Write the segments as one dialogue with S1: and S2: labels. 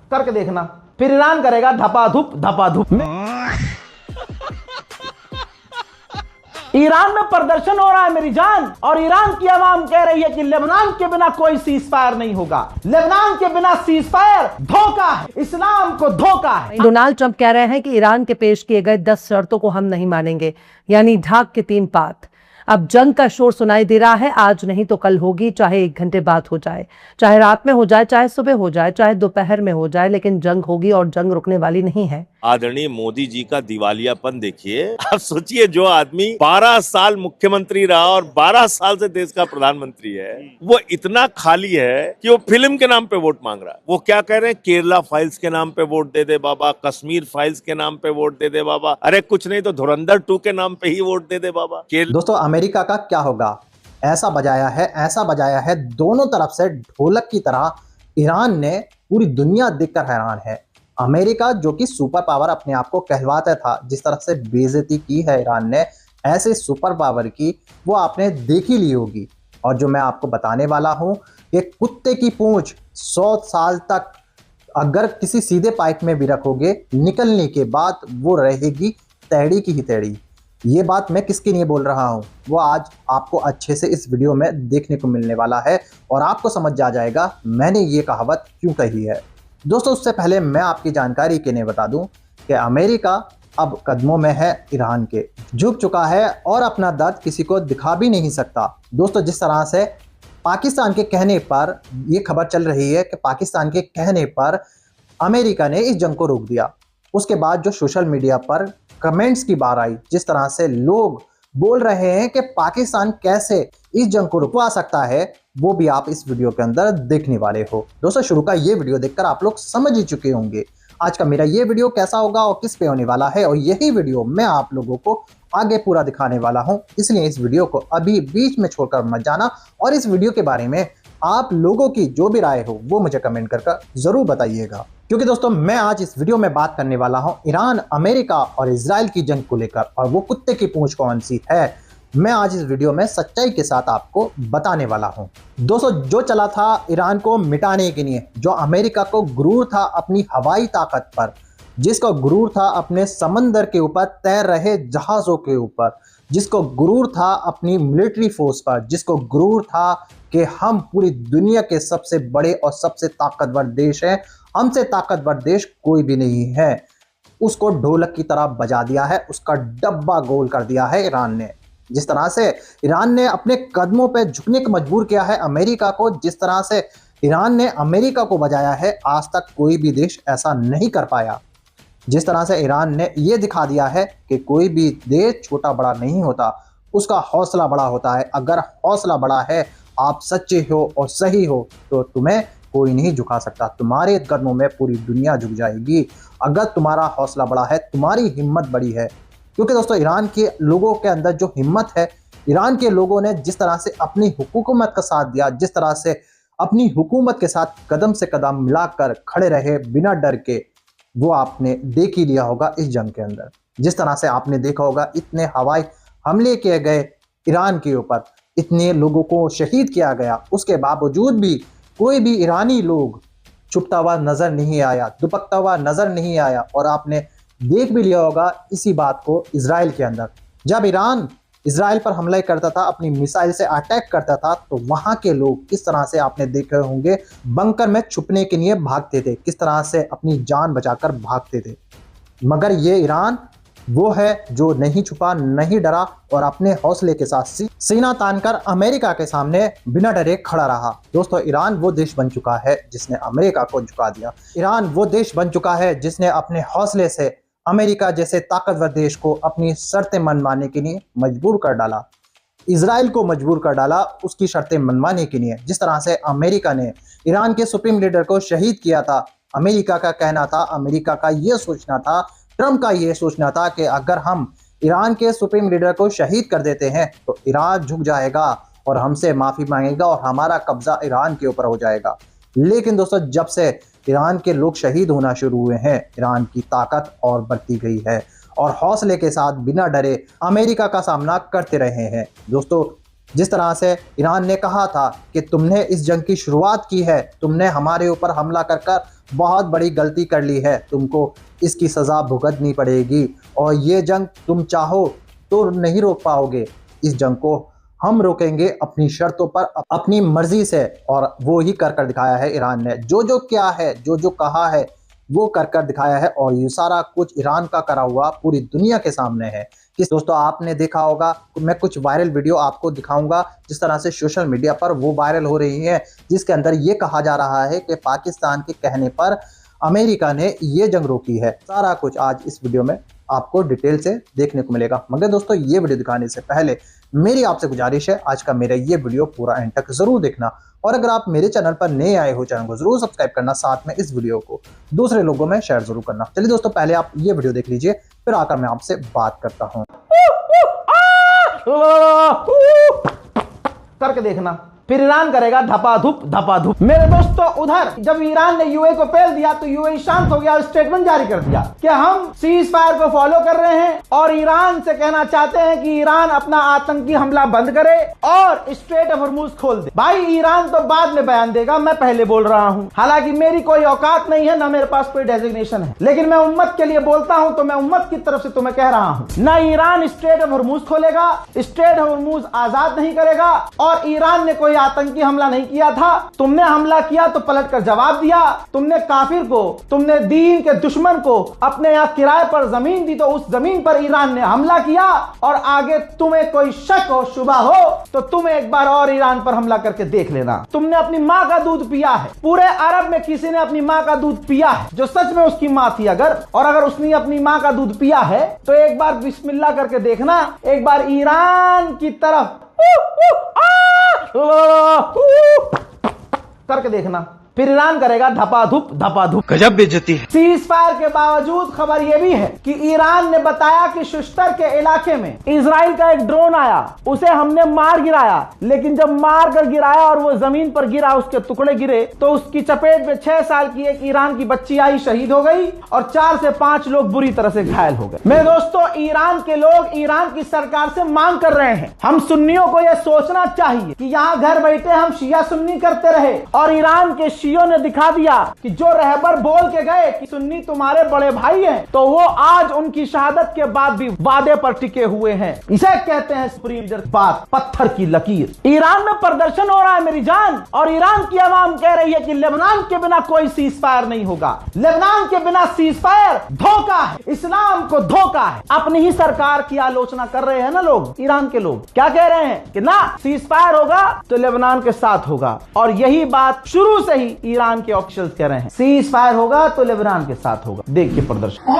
S1: करके देखना, फिर ईरान करेगा धपाधुप धपाधुप। ईरान में प्रदर्शन हो रहा है मेरी जान, और ईरान की आवाम कह रही है कि लेबनान के बिना कोई सीज फायर नहीं होगा। लेबनान के बिना सीज फायर धोखा है, इस्लाम को धोखा है।
S2: डोनाल्ड ट्रंप कह रहे हैं कि ईरान के पेश किए गए 10 शर्तों को हम नहीं मानेंगे, यानी ढाक के 3 पात। अब जंग का शोर सुनाई दे रहा है, आज नहीं तो कल होगी, चाहे 1 घंटे बाद हो जाए, चाहे रात में हो जाए, चाहे सुबह हो जाए, चाहे दोपहर में हो जाए, लेकिन जंग होगी और जंग रुकने वाली नहीं है।
S3: आदरणीय मोदी जी का दिवालियापन देखिए। आप सोचिए, जो आदमी 12 साल मुख्यमंत्री रहा और 12 साल से देश का प्रधानमंत्री है, वो इतना खाली है कि वो फिल्म के नाम पे वोट मांग रहा है। वो क्या कह रहे हैं, केरला फाइल्स के नाम पे वोट दे दे बाबा, कश्मीर फाइल्स के नाम पे वोट दे दे बाबा, अरे कुछ नहीं तो धुरंधर 2 के नाम पे ही वोट दे दे बाबा।
S1: दोस्तों, अमेरिका का क्या होगा, ऐसा बजाया है दोनों तरफ से ढोलक की तरह। ईरान ने पूरी दुनिया देखकर हैरान है। अमेरिका जो कि सुपर पावर अपने आप को कहलवाता था, जिस तरह से बेइज्जती की है ईरान ने ऐसे सुपर पावर की, वो आपने देख ही ली होगी। और जो मैं आपको बताने वाला हूं, कि कुत्ते की पूंछ 100 साल तक अगर किसी सीधे पाइप में भी रखोगे, निकलने के बाद वो रहेगी टेढ़ी की ही टेढ़ी। ये बात मैं किसके लिए बोल रहा हूं, वो आज आपको अच्छे से इस वीडियो में देखने को मिलने वाला है और आपको समझ आ जाएगा मैंने ये कहावत क्यों कही है। दोस्तों, उससे पहले मैं आपकी जानकारी के लिए बता दूं कि अमेरिका अब कदमों में है ईरान के, झुक चुका है और अपना दर्द किसी को दिखा भी नहीं सकता। दोस्तों, जिस तरह से पाकिस्तान के कहने पर यह खबर चल रही है कि पाकिस्तान के कहने पर अमेरिका ने इस जंग को रोक दिया, उसके बाद जो सोशल मीडिया पर कमेंट्स की बार आई, जिस तरह से लोग बोल रहे हैं कि पाकिस्तान कैसे इस जंग को रुकवा सकता है, वो भी आप इस वीडियो के अंदर देखने वाले हो। दोस्तों, शुरू का ये वीडियो देखकर आप लोग समझ ही चुके होंगे आज का मेरा ये वीडियो कैसा होगा और किस पे होने वाला है, और यही वीडियो मैं आप लोगों को आगे पूरा दिखाने वाला हूं। इसलिए इस वीडियो को अभी बीच में छोड़कर मत जाना, और इस वीडियो के बारे में आप लोगों की जो भी राय हो वो मुझे कमेंट कर जरूर बताइएगा। क्योंकि दोस्तों, मैं आज इस वीडियो में बात करने वाला हूं ईरान, अमेरिका और इजराइल की जंग को लेकर, और वो कुत्ते की पूंछ कौन सी है, मैं आज इस वीडियो में सच्चाई के साथ आपको बताने वाला हूं। दोस्तों, जो चला था ईरान को मिटाने के लिए, जो अमेरिका को गुरूर था अपनी हवाई ताकत पर, जिसको गुरूर था अपने समंदर के ऊपर तैर रहे जहाजों के ऊपर, जिसको गुरूर था अपनी मिलिट्री फोर्स पर, जिसको गुरूर था कि हम पूरी दुनिया के सबसे बड़े और सबसे ताकतवर देश हैं, हमसे ताकतवर देश कोई भी नहीं है, उसको ढोलक की तरह बजा दिया है, उसका डब्बा गोल कर दिया है ईरान ने। जिस तरह से ईरान ने अपने कदमों पे झुकने को मजबूर किया है अमेरिका को, जिस तरह से ईरान ने अमेरिका को बजाया है, आज तक कोई भी देश ऐसा नहीं कर पाया। जिस तरह से ईरान ने यह दिखा दिया है कि कोई भी देश छोटा बड़ा नहीं होता, उसका हौसला बड़ा होता है। अगर हौसला बड़ा है, आप सच्चे हो और सही हो, तो तुम्हें कोई नहीं झुका सकता, तुम्हारे कदमों में पूरी दुनिया झुक जाएगी। अगर तुम्हारा हौसला बड़ा है, तुम्हारी हिम्मत बड़ी है। क्योंकि दोस्तों, ईरान के लोगों के अंदर जो हिम्मत है, ईरान के लोगों ने जिस तरह से अपनी हुकूमत का साथ दिया, जिस तरह से अपनी हुकूमत के साथ कदम से कदम मिलाकर खड़े रहे बिना डर के, वो आपने देख ही लिया होगा इस जंग के अंदर। जिस तरह से आपने देखा होगा, इतने हवाई हमले किए गए ईरान के ऊपर, इतने लोगों को शहीद किया गया, उसके बावजूद भी कोई भी ईरानी लोग छुपता हुआ नजर नहीं आया, दुबकता हुआ नजर नहीं आया। और आपने देख भी लिया होगा इसी बात को इजराइल के अंदर, जब ईरान इजराइल पर हमला करता था, अपनी मिसाइल से अटैक करता था, तो वहां के लोग किस तरह से आपने देखे होंगे बंकर में छुपने के लिए भागते थे, किस तरह से अपनी जान बचाकर भागते थे। मगर ये ईरान वो है जो नहीं छुपा, नहीं डरा, और अपने हौसले के साथ सीना तानकर अमेरिका के सामने बिना डरे खड़ा रहा। दोस्तों, ईरान वो देश बन चुका है जिसने अमेरिका को झुका दिया। ईरान वो देश बन चुका है जिसने अपने हौसले से अमेरिका जैसे ताकतवर देश को अपनी शर्तें मनवाने के लिए मजबूर कर डाला, इजराइल को मजबूर कर डाला उसकी शर्तें मनवाने के लिए। जिस तरह से अमेरिका ने ईरान के सुप्रीम लीडर को शहीद किया था, अमेरिका का कहना था, अमेरिका का ये सोचना था, ट्रंप का ये सोचना था कि अगर हम ईरान के सुप्रीम लीडर को शहीद कर देते हैं तो ईरान झुक जाएगा और हमसे माफी मांगेगा और हमारा कब्जा ईरान के ऊपर हो जाएगा। लेकिन दोस्तों, जब से ईरान के लोग शहीद होना शुरू हुए हैं, ईरान की ताकत और बढ़ती गई है और हौसले के साथ बिना डरे अमेरिका का सामना करते रहे हैं। दोस्तों, जिस तरह से ईरान ने कहा था कि तुमने इस जंग की शुरुआत की है, तुमने हमारे ऊपर हमला कर कर बहुत बड़ी गलती कर ली है, तुमको इसकी सज़ा भुगतनी पड़ेगी और ये जंग तुम चाहो तो नहीं रोक पाओगे। इस जंग को हम रोकेंगे अपनी शर्तों पर, अपनी मर्जी से। और वो ही कर कर दिखाया है ईरान ने। जो जो क्या है, जो जो कहा है वो कर कर दिखाया है। और ये सारा कुछ ईरान का करा हुआ पूरी दुनिया के सामने है। कि दोस्तों आपने देखा होगा, मैं कुछ वायरल वीडियो आपको दिखाऊंगा जिस तरह से सोशल मीडिया पर वो वायरल हो रही है, जिसके अंदर ये कहा जा रहा है कि पाकिस्तान के कहने पर अमेरिका ने ये जंग रोकी है। सारा कुछ आज इस वीडियो में आपको डिटेल से देखने को मिलेगा। मगर दोस्तों ये वीडियो दिखाने से पहले मेरी आपसे गुजारिश है, आज का मेरा ये वीडियो पूरा एंड तक जरूर देखना। और अगर आप मेरे चैनल पर नए आए हो, चैनल को जरूर सब्सक्राइब करना, साथ में इस वीडियो को दूसरे लोगों में शेयर जरूर करना। चलिए दोस्तों, पहले आप ये वीडियो देख लीजिए, फिर आकर मैं आपसे बात करता हूँ।
S4: करके देखना, फिर ईरान करेगा धपाधुप। मेरे दोस्तों, उधर जब ईरान ने यूए को पेल दिया तो यूए शांत हो गया और स्टेटमेंट जारी कर दिया कि हम सीज फायर को फॉलो कर रहे हैं और ईरान से कहना चाहते हैं कि ईरान अपना आतंकी हमला बंद करे और स्ट्रेट ऑफ हॉर्मुज खोल दे। भाई ईरान तो बाद में बयान देगा, मैं पहले बोल रहा हूं। हालांकि मेरी कोई औकात नहीं है, ना मेरे पास कोई डेजिग्नेशन है, लेकिन मैं उम्मत के लिए बोलता हूं तो मैं उम्मत की तरफ से तुम्हें कह रहा हूं, ना ईरान स्ट्रेट ऑफ हॉर्मुज खोलेगा, स्ट्रेट ऑफ हॉर्मुज आजाद नहीं करेगा। और ईरान ने कोई आतंकी हमला नहीं किया था। तुमने हमला किया तो पलट कर जवाब दिया। तुमने काफिर को, तुमने दीन के दुश्मन को अपने यहां किराए पर जमीन दी तो उस जमीन पर ईरान ने हमला किया। और आगे तुम्हें कोई शक हो, शुबा हो तो तुम एक बार और ईरान पर हमला करके देख लेना। तुमने अपनी मां का दूध पिया है। पूरे अरब में किसी ने अपनी मां का दूध पिया है जो सच में उसकी मां थी अगर उसने अपनी मां का दूध पिया है तो एक बार बिस्मिल्लाह करके देखना, एक बार ईरान की तरफ करके देखना, फिर ईरान करेगा धपाधुप।
S5: गजब बेइज्जती है।
S4: सीज फायर के बावजूद खबर यह भी है कि ईरान ने बताया कि शुश्तर के इलाके में इजराइल का एक ड्रोन आया, उसे हमने मार गिराया। लेकिन जब मार कर गिराया और वो जमीन पर गिरा, उसके टुकड़े गिरे तो उसकी चपेट में 6 साल की एक ईरान की बच्ची आई, शहीद हो गई और 4 से 5 लोग बुरी तरह से घायल हो गए। मेरे दोस्तों, ईरान के लोग ईरान की सरकार से मांग कर रहे हैं, हम सुन्नियों को यह सोचना चाहिए कि यहाँ घर बैठे हम शिया सुन्नी करते रहे और ईरान के शियों ने दिखा दिया कि जो रहबर बोल के गए कि सुन्नी तुम्हारे बड़े भाई हैं, तो वो आज उनकी शहादत के बाद भी वादे पर टिके हुए हैं। इसे कहते हैं सुप्रीम जज बात, पत्थर की लकीर। ईरान में प्रदर्शन हो रहा है मेरी जान, और ईरान की आवाम कह रही है कि लेबनान के बिना कोई सीज फायर नहीं होगा। लेबनान के बिना सीज फायर धोखा है, इस्लाम को धोखा है। अपनी ही सरकार की आलोचना कर रहे हैं ना लोग, ईरान के लोग क्या कह रहे हैं कि ना सीज फायर होगा तो लेबनान के साथ होगा। और यही बात शुरू से ही ईरान के ऑफिशियल्स कह रहे हैं, सीज फायर होगा तो लेबनान के साथ होगा। देखिए प्रदर्शन।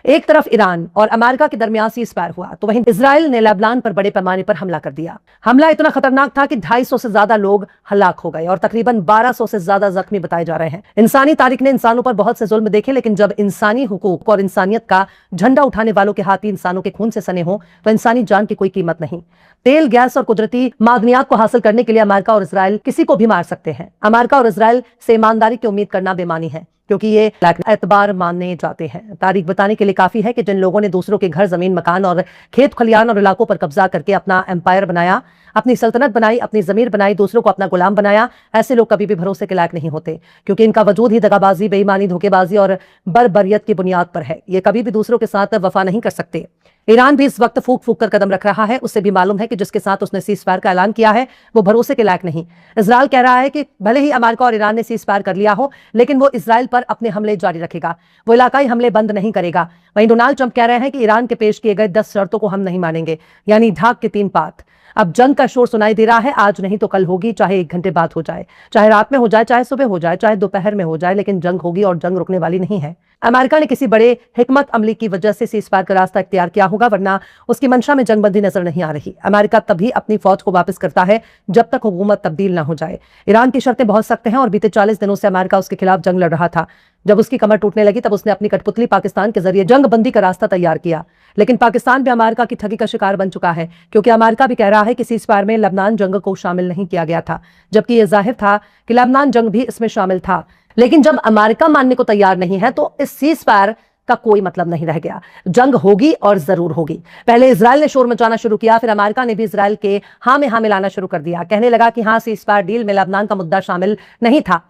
S2: एक तरफ ईरान और अमेरिका के दरमियान सीज फायर हुआ तो वहीं इजराइल ने लेबनान पर बड़े पैमाने पर हमला कर दिया। हमला इतना खतरनाक था कि 250 से ज्यादा लोग हलाक हो गए और तकरीबन 1200 से ज्यादा जख्मी बताए जा रहे हैं। इंसानी तारीख ने इंसानों पर बहुत से जुल्म देखे, लेकिन जब इंसानी हुकूक और इंसानियत का झंडा उठाने वालों के हाथ ही इंसानों के खून से सने हो तो इंसानी जान की कोई कीमत नहीं। तेल, गैस और कुदरती मादनियात को हासिल करने के लिए अमेरिका और इजराइल किसी को भी मार सकते हैं। अमेरिका और इजराइल से ईमानदारी की उम्मीद करना बेमानी है, क्योंकि ये एतबार मानने जाते हैं। तारीख बताने के लिए काफी है कि जिन लोगों ने दूसरों के घर, जमीन, मकान और खेत खलियान और इलाकों पर कब्जा करके अपना एम्पायर बनाया, अपनी सल्तनत बनाई, अपनी जमीर बनाई, दूसरों को अपना गुलाम बनाया, ऐसे लोग कभी भी भरोसे के लायक नहीं होते, क्योंकि इनका वजूद ही दगाबाजी, बेईमानी, धोखेबाजी और बर्बरियत की बुनियाद पर है। ये कभी भी दूसरों के साथ वफा नहीं कर सकते। ईरान भी इस वक्त फूक फूक कर कदम रख रहा है। उससे भी मालूम है कि जिसके साथ उसने सीज फायर का ऐलान किया है वो भरोसे के लायक नहीं। इजराइल कह रहा है कि भले ही अमेरिका और ईरान ने सीज फायर कर लिया हो, लेकिन वो इजराइल पर अपने हमले जारी रखेगा, वो इलाकाई हमले बंद नहीं करेगा। वहीं डोनाल्ड ट्रंप कह रहे हैं कि ईरान के पेश किए गए 10 शर्तों को हम नहीं मानेंगे, यानी ढाक के 3 पात। अब जंग का शोर सुनाई दे रहा है, आज नहीं तो कल होगी, चाहे 1 घंटे बाद हो जाए, चाहे रात में हो जाए, चाहे सुबह हो जाए, चाहे दोपहर में हो जाए, लेकिन जंग होगी और जंग रुकने वाली नहीं है। अमेरिका ने किसी बड़े हिकमत अमली की वजह से सीज फायर का रास्ता इख्तियार किया होगा, वरना उसकी मंशा में जंगबंदी नजर नहीं आ रही। अमेरिका तभी अपनी फौज को वापस करता है जब तक हुकूमत तब्दील ना हो जाए। ईरान की शर्तें बहुत सख्त हैं और बीते 40 दिनों से अमेरिका उसके खिलाफ जंग लड़ रहा था। जब उसकी कमर टूटने लगी तब उसने अपनी कठपुतली पाकिस्तान के जरिए जंग बंदी का रास्ता तैयार किया। लेकिन पाकिस्तान भी अमेरिका की ठगी का शिकार बन चुका है, क्योंकि अमेरिका भी कह रहा है कि सीज़फायर में लेबनान जंग को शामिल नहीं किया गया था, जबकि यह जाहिर था कि लेबनान जंग भी इसमें शामिल था। लेकिन जब अमेरिका मानने को तैयार नहीं है तो इस सीज़फायर का कोई मतलब नहीं रह गया। जंग होगी और जरूर होगी। पहले इजराइल ने शोर मचाना शुरू किया, फिर अमेरिका ने भी इजराइल के हाँ में हाँ मिलाना शुरू कर दिया। कहने लगा कि हाँ, सीज़फायर डील में लेबनान का मुद्दा शामिल नहीं था।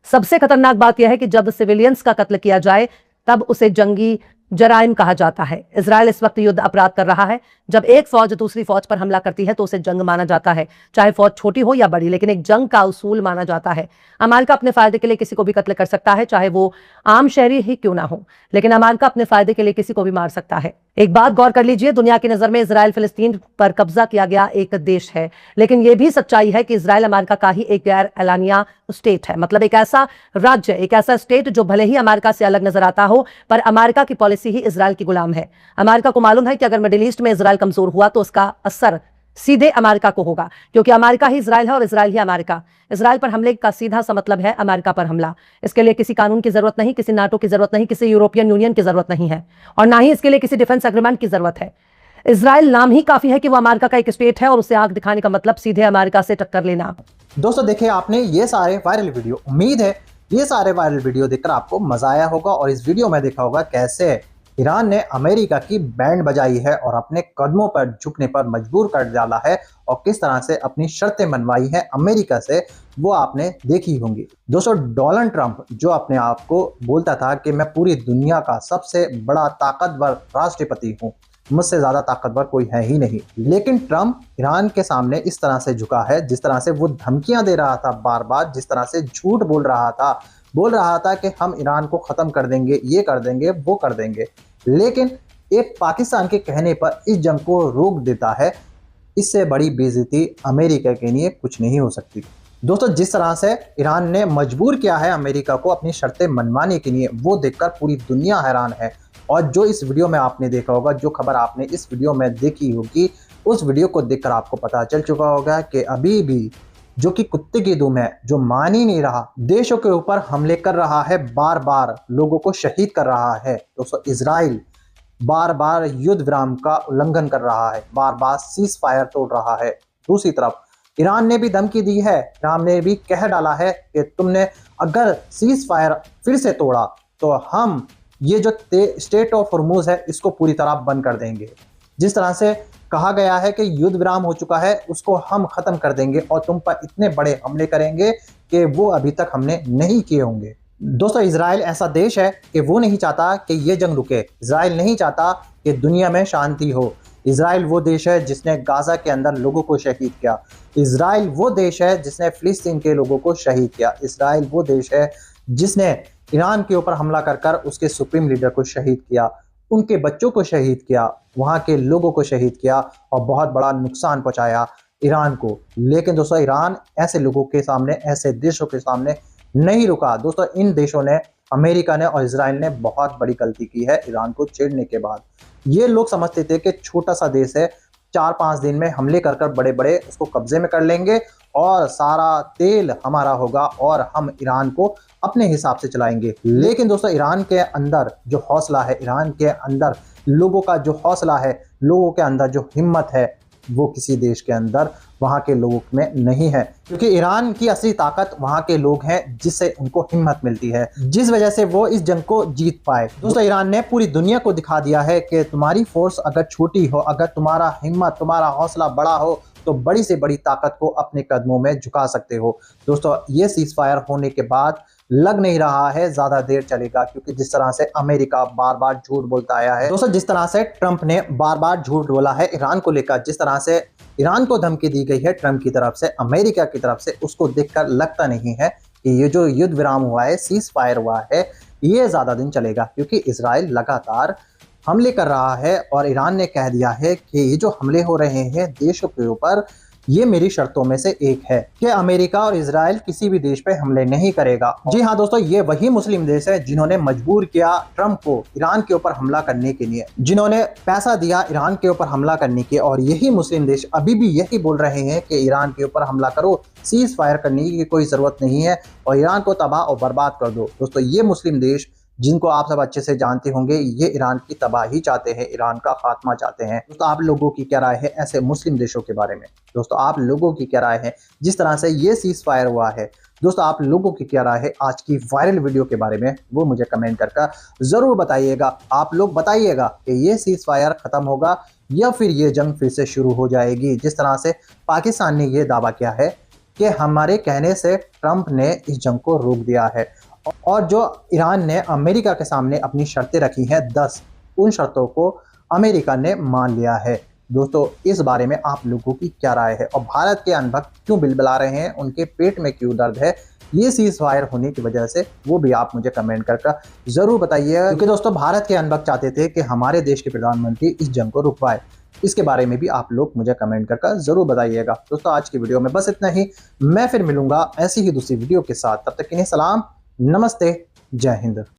S2: सबसे खतरनाक बात यह है कि जब सिविलियंस का कत्ल किया जाए तब उसे जंगी जराइम कहा जाता है। इजराइल इस वक्त युद्ध अपराध कर रहा है। जब एक फौज दूसरी फौज पर हमला करती है तो उसे जंग माना जाता है, चाहे फौज छोटी हो या बड़ी, लेकिन एक जंग का उसूल माना जाता है। अमेरिका अपने फायदे के लिए किसी को भी कत्ल कर सकता है, चाहे वो आम शहरी ही क्यों ना हो, लेकिन अमेरिका अपने फायदे के लिए किसी को भी मार सकता है। एक बात गौर कर लीजिए, दुनिया की नजर में इजराइल फिलिस्तीन पर कब्जा किया गया एक देश है, लेकिन यह भी सच्चाई है कि इजराइल अमेरिका का ही एक गैर एलानिया स्टेट है। मतलब एक ऐसा राज्य, एक ऐसा स्टेट जो भले ही अमेरिका से अलग नजर आता हो, पर अमेरिका की पॉलिसी ही इजराइल की गुलाम है। अमेरिका को मालूम है कि अगर मिडिल ईस्ट में इजराइल कमजोर हुआ तो उसका असर सीधे अमेरिका को होगा, क्योंकि अमेरिका ही इजराइल है और इजराइल ही अमेरिका। इजराइल पर हमले का सीधा सा मतलब है अमेरिका पर हमला। इसके लिए किसी कानून की जरूरत नहीं, किसी नाटो की जरूरत नहीं, किसी यूरोपियन यूनियन की जरूरत नहीं है, और ना ही इसके लिए किसी डिफेंस एग्रीमेंट की जरूरत है। इजराइल नाम ही काफी है कि वो अमेरिका का एक स्टेट है, और उसे आंख दिखाने का मतलब सीधे अमेरिका से टक्कर लेना।
S1: दोस्तों देखिए आपने ये सारे वायरल वीडियो, उम्मीद है ये सारे वायरल वीडियो देखकर आपको मजा आया होगा, और इस वीडियो में देखा होगा कैसे ईरान ने अमेरिका की बैंड बजाई है और अपने कदमों पर झुकने पर मजबूर कर डाला है, और किस तरह से अपनी शर्तें मनवाई हैं अमेरिका से, वो आपने देखी होंगी। दोस्तों डोनाल्ड ट्रंप जो अपने आप को बोलता था कि मैं पूरी दुनिया का सबसे बड़ा ताकतवर राष्ट्रपति हूँ, मुझसे ज्यादा ताकतवर कोई है ही नहीं, लेकिन ट्रंप ईरान के सामने इस तरह से झुका है, जिस तरह से वो धमकियां दे रहा था बार बार, जिस तरह से झूठ बोल रहा था कि हम ईरान को खत्म कर देंगे, ये कर देंगे, वो कर देंगे, लेकिन एक पाकिस्तान के कहने पर इस जंग को रोक देता है। इससे बड़ी बेइज्जती अमेरिका के लिए कुछ नहीं हो सकती। दोस्तों जिस तरह से ईरान ने मजबूर किया है अमेरिका को अपनी शर्तें मनवाने के लिए, वो देखकर पूरी दुनिया हैरान है। और जो इस वीडियो में आपने देखा होगा, जो खबर आपने इस वीडियो में देखी होगी, उस वीडियो को देखकर आपको पता चल चुका होगा कि अभी भी जो कि कुत्ते की दुम है, जो मान ही नहीं रहा, देशों के ऊपर हमले कर रहा है, बार बार लोगों को शहीद कर रहा है। दोस्तों इजराइल बार बार युद्ध विराम का उल्लंघन कर रहा है, बार बार सीज फायर तोड़ रहा है। दूसरी तरफ ईरान ने भी धमकी दी है, ईरान ने भी कह डाला है कि तुमने अगर सीज फायर फिर से तोड़ा तो हम ये जो स्टेट ऑफ हॉर्मुज है इसको पूरी तरह बंद कर देंगे। जिस तरह से कहा गया है कि युद्ध विराम हो चुका है, उसको हम खत्म कर देंगे और तुम पर इतने बड़े हमले करेंगे कि वो अभी तक हमने नहीं किए होंगे। दोस्तों इजराइल ऐसा देश है कि वो नहीं चाहता कि ये जंग रुके, इजराइल नहीं चाहता कि दुनिया में शांति हो। इजराइल वो देश है जिसने गाजा के अंदर लोगों को शहीद किया, इजराइल वो देश है जिसने फिलिस्तीन के लोगों को शहीद किया, इजराइल वो देश है जिसने ईरान के ऊपर हमला कर कर उसके सुप्रीम लीडर को शहीद किया, उनके बच्चों को शहीद किया, वहां के लोगों को शहीद किया और बहुत बड़ा नुकसान पहुंचाया ईरान को। लेकिन दोस्तों ईरान ऐसे लोगों के सामने, ऐसे देशों के सामने नहीं रुका। दोस्तों इन देशों ने, अमेरिका ने और इजराइल ने बहुत बड़ी गलती की है ईरान को छेड़ने के बाद। ये लोग समझते थे कि छोटा सा देश है, 4-5 दिन में हमले कर कर बड़े बड़े उसको कब्जे में कर लेंगे और सारा तेल हमारा होगा और हम ईरान को अपने हिसाब से चलाएंगे। लेकिन दोस्तों ईरान के अंदर जो हौसला है, ईरान के अंदर लोगों का जो हौसला है, लोगों के अंदर जो हिम्मत है, वो किसी देश के अंदर वहां के लोगों में नहीं है, क्योंकि ईरान की असली ताकत वहां के लोग हैं, जिससे उनको हिम्मत मिलती है, जिस वजह से वो इस जंग को जीत पाए। दोस्तों ईरान ने पूरी दुनिया को दिखा दिया है कि तुम्हारी फोर्स अगर छोटी हो, अगर तुम्हारा हिम्मत, तुम्हारा हौसला बड़ा हो, तो बड़ी से बड़ी ताकत को अपने कदमों में झुका सकते हो। दोस्तों ये सीज फायर होने के बाद लग नहीं रहा है ज्यादा देर चलेगा, क्योंकि जिस तरह से अमेरिका बार बार झूठ बोलता आया है, दोस्तों जिस तरह से ट्रंप ने बार बार झूठ बोला है ईरान को लेकर, जिस तरह से ईरान को धमकी दी गई है ट्रंप की तरफ से, अमेरिका की तरफ से, उसको देखकर लगता नहीं है कि ये जो युद्ध विराम हुआ है, सीज फायर हुआ है, ये ज्यादा दिन चलेगा, क्योंकि इजराइल लगातार हमले कर रहा है और ईरान ने कह दिया है कि ये जो हमले हो रहे हैं देशों के ऊपर, ये मेरी शर्तों में से एक है कि अमेरिका और इजराइल किसी भी देश पे हमले नहीं करेगा। जी हाँ दोस्तों, ये वही मुस्लिम देश है जिन्होंने मजबूर किया ट्रंप को ईरान के ऊपर हमला करने के लिए, जिन्होंने पैसा दिया ईरान के ऊपर हमला करने के, और यही मुस्लिम देश अभी भी यही बोल रहे हैं कि ईरान के ऊपर हमला करो, सीज फायर करने की कोई जरूरत नहीं है और ईरान को तबाह और बर्बाद कर दो। दोस्तों ये मुस्लिम देश जिनको आप सब अच्छे से जानते होंगे, ये ईरान की तबाही चाहते हैं, ईरान का खात्मा चाहते हैं। दोस्तों आप लोगों की क्या राय है ऐसे मुस्लिम देशों के बारे में? दोस्तों आप लोगों की क्या राय है जिस तरह से ये सीज फायर हुआ है? दोस्तों आप लोगों की क्या राय है आज की वायरल वीडियो के बारे में? वो मुझे कमेंट करके जरूर बताइएगा। आप लोग बताइएगा कि ये सीज फायर खत्म होगा या फिर ये जंग फिर से शुरू हो जाएगी। जिस तरह से पाकिस्तान ने ये दावा किया है कि हमारे कहने से ट्रंप ने इस जंग को रोक दिया है, और जो ईरान ने अमेरिका के सामने अपनी शर्तें रखी हैं 10, उन शर्तों को अमेरिका ने मान लिया है। दोस्तों इस बारे में आप लोगों की क्या राय है? और भारत के अनभक्त क्यों बिलबिला रहे हैं, उनके पेट में क्यों दर्द है ये सीज फायर होने की वजह से, वो भी आप मुझे कमेंट करके जरूर बताइए। क्योंकि दोस्तों भारत के अनभक्त चाहते थे कि हमारे देश के प्रधानमंत्री इस जंग को रुकवाए। इसके बारे में भी आप लोग मुझे कमेंट करके जरूर बताइएगा। दोस्तों आज की वीडियो में बस इतना ही। मैं फिर मिलूंगा ऐसी ही दूसरी वीडियो के साथ। तब तक के लिए सलाम, नमस्ते, जय हिंद।